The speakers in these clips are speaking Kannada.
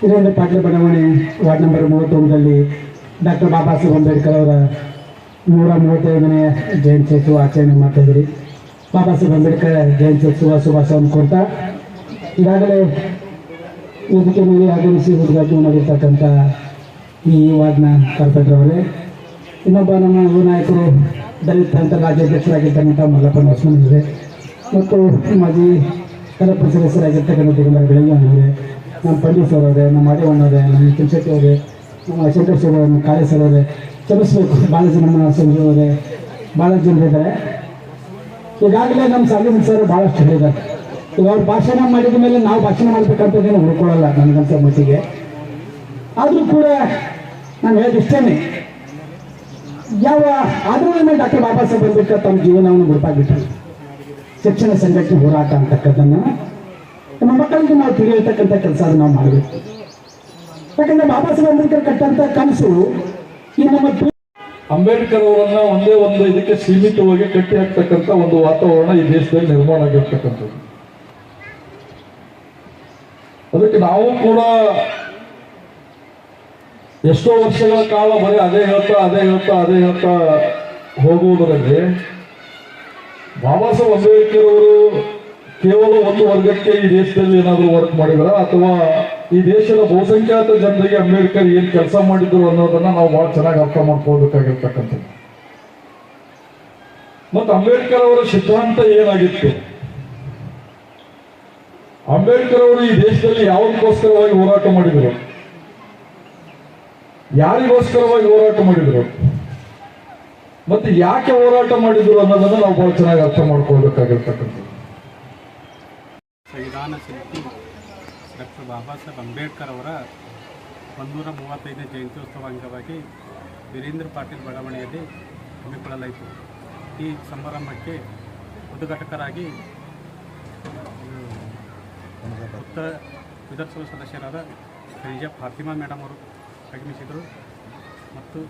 ವೀರೇಂದ್ರ ಪಾಟೀಲ್ ಬಡಾವಣೆ ward number 31ರಲ್ಲಿ doctor Baba Saheb Ambedkar ಅವರ 135ನೇ ಜಯಂತ್ಯೋತ್ಸವ ಆಚರಣೆ ಮಾಡ್ತಾಯಿದ್ರಿ. ಬಾಬಾ ಸಾಹೇಬ್ ಅಂಬೇಡ್ಕರ್ ಜಯಂತ್ಯೋತ್ಸವ ಶುಭಾಶಯವನ್ನು ಕೊಡ್ತಾ ಈಗಾಗಲೇ ಇದಕ್ಕೆ ಮೇಲೆ ಆಗಮಿಸಿ ಉದ್ಘಾಟನೆ ಮಾಡಿರ್ತಕ್ಕಂಥ ಈ ವಾರ್ಡ್ನ ಕಾರ್ಪೊರೇಟರ್ ಅವರೇ, ಇನ್ನೊಬ್ಬ ನಮ್ಮ ಯುವ ನಾಯಕರು ದಲಿತ ಅಂತ ರಾಜ್ಯಾಧ್ಯಕ್ಷರಾಗಿರ್ತಕ್ಕಂಥ ಮಲ್ಲಪ್ಪ ನರಸಿಂಹರೇ ಮತ್ತು ಮಾಜಿ ಕಲಪ ಸದಸ್ಯರಾಗಿರ್ತಕ್ಕಂಥ ದಿಗಂಬರ ಬೆಳಗ್ಗೆ ನಮ್ಮ ಪಂಡಿತ್ ಅವರವರೇ, ನಮ್ಮ ಮಾದೇವಣ್ಣವರೇ, ನಮ್ಮ ತುಳಸಟ್ಟಿ ಅವರೇ, ನಮ್ಮ ಶಂಕರ್ ಸರ್, ನಮ್ಮ ಕಾಳೇಶ್ವರ ಅವರೇ, ಕ್ಷಮಿಸಬೇಕು, ಭಾಳ ಜನ ನಮ್ಮ ಸಂಜೆ ಅವರೇ, ಭಾಳ ಜನರಿದ್ದಾರೆ. ಈಗಾಗಲೇ ನಮ್ಮ ಸಾಲಿನ ಸರ್ ಭಾಳಷ್ಟು ಹೇಳಿದ್ದಾರೆ. ಈಗ ಅವ್ರು ಭಾಷಣ ಮಾಡಿದ ಮೇಲೆ ನಾವು ಭಾಷಣ ಮಾಡಬೇಕಂತದೇನು ಉಳ್ಕೊಳ್ಳಲ್ಲ ನನಗಂತ ಮಟ್ಟಿಗೆ. ಆದರೂ ಕೂಡ ನಾನು ಹೇಳಿಷ್ಟೇ, ಆದರೂ ಡಾಕ್ಟರ್ ಬಾಬಾ ಸಾಹೇಬ್ ಅಂಬೇಡ್ಕರ್ ತಮ್ಮ ಜೀವನವನ್ನು ಮುಡುಪಾಗಿಟ್ಟರು. ಶಿಕ್ಷಣ ಸಂಘಟನೆ ಹೋರಾಟ ಅಂತಕ್ಕದ್ದನ್ನು ನಮ್ಮ ಮಕ್ಕಳಿಗೆ ನಾವು ತಿಳಿಯತಕ್ಕಂಥ ಕೆಲಸ ನಾವು ಮಾಡಬೇಕು. ಯಾಕಂದ್ರೆ ಬಾಬಾ ಸಾಹೇಬ್ ಅಂಬೇಡ್ಕರ್ ಕಟ್ಟಂತ ಕನಸು ಈ ನಮ್ಮ ಅಂಬೇಡ್ಕರ್ ಅವರನ್ನ ಒಂದೇ ಒಂದು ಇದಕ್ಕೆ ಸೀಮಿತವಾಗಿ ಕಟ್ಟಿ ಹಾಕ್ತಕ್ಕಂಥ ಒಂದು ವಾತಾವರಣ ಈ ದೇಶದಲ್ಲಿ ನಿರ್ಮಾಣ ಆಗಿರ್ತಕ್ಕಂಥದ್ದು. ಅದಕ್ಕೆ ನಾವು ಕೂಡ ಎಷ್ಟೋ ವರ್ಷಗಳ ಕಾಲ ಬರೀ ಅದೇ ಹೇಳ್ತಾ ಹೋಗುವುದರಲ್ಲಿ ಬಾಬಾ ಸಾಹೇಬ್ ಅಂಬೇಡ್ಕರ್ ಅವರು ಕೇವಲ ಒಂದು ವರ್ಗಕ್ಕೆ ಈ ದೇಶದಲ್ಲಿ ಏನಾದರೂ ವರ್ಕ್ ಮಾಡಿದ್ರ ಅಥವಾ ಈ ದೇಶದ ಬಹುಸಂಖ್ಯಾತ ಜನರಿಗೆ ಅಂಬೇಡ್ಕರ್ ಏನ್ ಕೆಲಸ ಮಾಡಿದ್ರು ಅನ್ನೋದನ್ನ ನಾವು ಬಹಳ ಚೆನ್ನಾಗಿ ಅರ್ಥ ಮಾಡ್ಕೊಳ್ಬೇಕಾಗಿರ್ತಕ್ಕಂಥದ್ದು. ಮತ್ತು ಅಂಬೇಡ್ಕರ್ ಅವರ ಸಿದ್ಧಾಂತ ಏನಾಗಿತ್ತು, ಅಂಬೇಡ್ಕರ್ ಅವರು ಈ ದೇಶದಲ್ಲಿ ಯಾವುದಕ್ಕೋಸ್ಕರವಾಗಿ ಹೋರಾಟ ಮಾಡಿದರು, ಯಾರಿಗೋಸ್ಕರವಾಗಿ ಹೋರಾಟ ಮಾಡಿದರು ಮತ್ತು ಯಾಕೆ ಹೋರಾಟ ಮಾಡಿದ್ರು ಅನ್ನೋದನ್ನ ನಾವು ಬಹಳ ಚೆನ್ನಾಗಿ ಅರ್ಥ ಮಾಡ್ಕೊಳ್ಬೇಕಾಗಿರ್ತಕ್ಕಂಥದ್ದು. ಸಂವಿಧಾನ ಶಿಲ್ಪಿ ಡಾಕ್ಟರ್ ಬಾಬಾ ಸಾಹೇಬ್ ಅಂಬೇಡ್ಕರ್ ಅವರ 135ನೇ ಜಯಂತ್ಯೋತ್ಸವ ಅಂಗವಾಗಿ ವೀರೇಂದ್ರ ಪಾಟೀಲ್ ಬಡಾವಣೆಯಲ್ಲಿ ಹಮ್ಮಿಕೊಳ್ಳಲಾಯಿತು. ಈ ಸಮಾರಂಭಕ್ಕೆ ಉದ್ಘಾಟಕರಾಗಿ ಉತ್ತರ ವಿಧಾನಸಭಾ ಸದಸ್ಯರಾದ ಖರೀಜಾ ಫಾತಿಮಾ ಮೇಡಮ್ ಅವರು ಆಗಮಿಸಿದರು ಮತ್ತು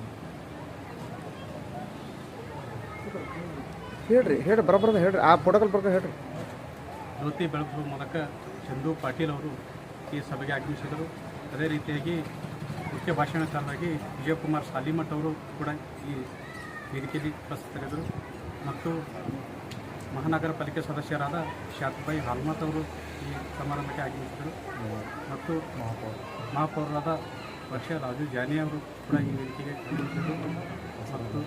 ಹೇಳ್ರಿ ಬರೋಬರದ ಹೇಳ್ರಿ ಆ ಪ್ರೋಟೋಕಾಲ್ ಪ್ರಕಾರ ಹೇಳ್ರಿ. ಜ್ಯೋತಿ ಬೆಳಗುವ ಮೂಲಕ ಚಂದು ಪಾಟೀಲ್ ಅವರು ಈ ಸಭೆಗೆ ಆಗಮಿಸಿದರು. ಅದೇ ರೀತಿಯಾಗಿ ಮುಖ್ಯ ಭಾಷಣಕಾರರಾಗಿ ವಿಜಯಕುಮಾರ್ ಸಾಲಿಮಠ್ ಅವರು ಕೂಡ ಈ ವೇದಿಕೆಯಲ್ಲಿ ಉಪಸ್ಥಿತರಿದ್ದರು ಮತ್ತು ಮಹಾನಗರ ಪಾಲಿಕೆ ಸದಸ್ಯರಾದ ಶಾತ್ಬಾಯಿ ಹಾಲ್ಮತ್ ಅವರು ಈ ಸಮಾರಂಭಕ್ಕೆ ಆಗಮಿಸಿದರು ಮತ್ತು ಮಹಾಪೌರರಾದ ವರ್ಷ ರಾಜು ಜಾನಿ ಅವರು ಕೂಡ ಈ ವೇದಿಕೆಗೆ ಆಗಮಿಸಿದರು ಮತ್ತು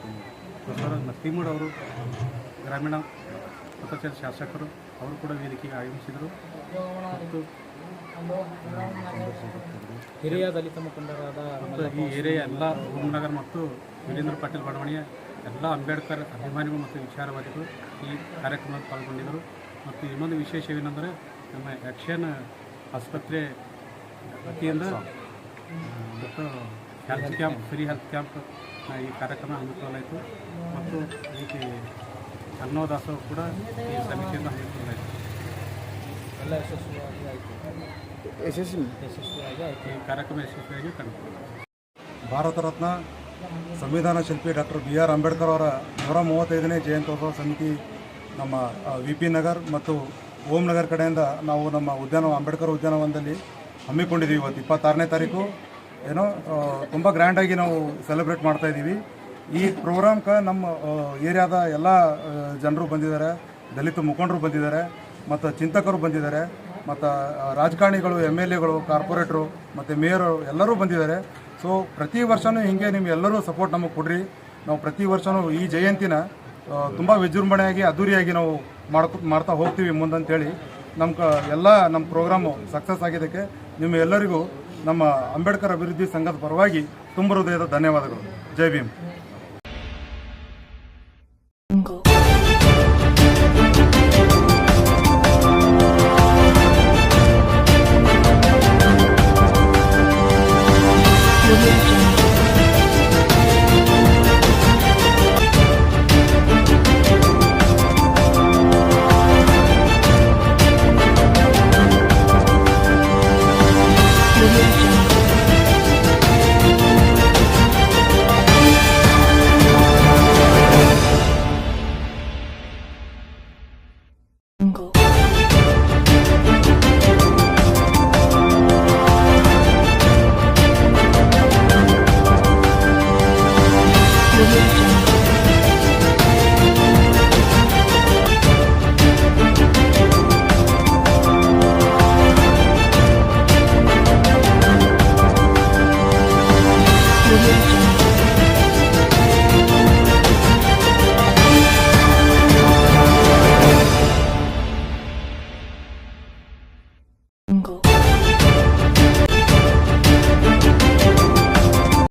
ಪ್ರೊಫೆಸರ್ ನಸೀಮುಡ್ ಅವರು ಗ್ರಾಮೀಣ ಮತಕ್ಷೇತ್ರ ಶಾಸಕರು ಅವರು ಕೂಡ ವೇದಿಕೆಗೆ ಆಗಮಿಸಿದರು ಮತ್ತು ಹಿರಿಯ ದಲಿತ ಮುಖಂಡರಾದ ಈ ಏರಿಯಾ ಎಲ್ಲ ಓಂನಗರ್ ಮತ್ತು ವೀರೇಂದ್ರ ಪಾಟೀಲ್ ಬಡಾವಣೆಯ ಎಲ್ಲ ಅಂಬೇಡ್ಕರ್ ಅಭಿಮಾನಿಗಳು ಮತ್ತು ವಿಚಾರವಾದಿಗಳು ಈ ಕಾರ್ಯಕ್ರಮದಲ್ಲಿ ಪಾಲ್ಗೊಂಡಿದ್ದರು. ಮತ್ತು ಇನ್ನೊಂದು ವಿಶೇಷವೇನೆಂದರೆ ನಮ್ಮ ಆ್ಯಕ್ಷನ್ ಆಸ್ಪತ್ರೆ ವತಿಯಿಂದ health camp, free health camp ಈ ಕಾರ್ಯಕ್ರಮ ಹಮ್ಮಿಕೊಳ್ಳಲಾಯಿತು ಮತ್ತು ಈ ಅನ್ನೋದಾಸೋಹ ಕೂಡ ಈ ಸಮಿತಿಯಿಂದ ಹಮ್ಮಿಕೊಳ್ಳಲಾಯಿತು. ಎಲ್ಲ ಯಶಸ್ವಿಯಾಗಿ ಆಯಿತು. ಈ ಕಾರ್ಯಕ್ರಮ ಯಶಸ್ವಿಯಾಗಿ ಕಂಡು. ಭಾರತ ರತ್ನ ಸಂವಿಧಾನ ಶಿಲ್ಪಿ ಡಾಕ್ಟರ್ BR ಅಂಬೇಡ್ಕರ್ ಅವರ 135ನೇ ಜಯಂತ್ಯೋತ್ಸವ ಸಮಿತಿ ನಮ್ಮ VP ನಗರ್ ಮತ್ತು ಓಂ ನಗರ್ ಕಡೆಯಿಂದ ನಾವು ನಮ್ಮ ಅಂಬೇಡ್ಕರ್ ಉದ್ಯಾನವನದಲ್ಲಿ ಹಮ್ಮಿಕೊಂಡಿದ್ದೀವಿ. ಇವತ್ತು 26ನೇ ತಾರೀಕು ಏನೋ ತುಂಬ ಗ್ರ್ಯಾಂಡಾಗಿ ನಾವು ಸೆಲೆಬ್ರೇಟ್ ಮಾಡ್ತಾಯಿದ್ದೀವಿ. ಈ ಪ್ರೋಗ್ರಾಮ್ಗೆ ನಮ್ಮ ಏರಿಯಾದ ಎಲ್ಲ ಜನರು ಬಂದಿದ್ದಾರೆ, ದಲಿತ ಮುಖಂಡರು ಬಂದಿದ್ದಾರೆ ಮತ್ತು ಚಿಂತಕರು ಬಂದಿದ್ದಾರೆ ಮತ್ತು ರಾಜಕಾರಣಿಗಳು, MLAಗಳು, ಕಾರ್ಪೊರೇಟ್ರು ಮತ್ತು ಮೇಯರು ಎಲ್ಲರೂ ಬಂದಿದ್ದಾರೆ. ಸೊ ಪ್ರತಿ ವರ್ಷವೂ ಹೀಗೆ ನಿಮ್ಗೆಲ್ಲರೂ ಸಪೋರ್ಟ್ ನಮಗೆ ಕೊಡ್ರಿ. ನಾವು ಪ್ರತಿ ವರ್ಷವೂ ಈ ಜಯಂತಿನ ತುಂಬ ವಿಜೃಂಭಣೆಯಾಗಿ ಅದ್ದೂರಿಯಾಗಿ ನಾವು ಮಾಡ್ತಾ ಹೋಗ್ತೀವಿ ಮುಂದಂತೇಳಿ ನಮ್ಮ ಪ್ರೋಗ್ರಾಮು ಸಕ್ಸಸ್ ಆಗಿದ್ದಕ್ಕೆ ನಿಮ್ಮೆಲ್ಲರಿಗೂ ನಮ್ಮ ಅಂಬೇಡ್ಕರ್ ಅಭಿವೃದ್ಧಿ ಸಂಘದ ಪರವಾಗಿ ತುಂಬ ಹೃದಯದ ಧನ್ಯವಾದಗಳು. ಜೈ ಭೀಮ್.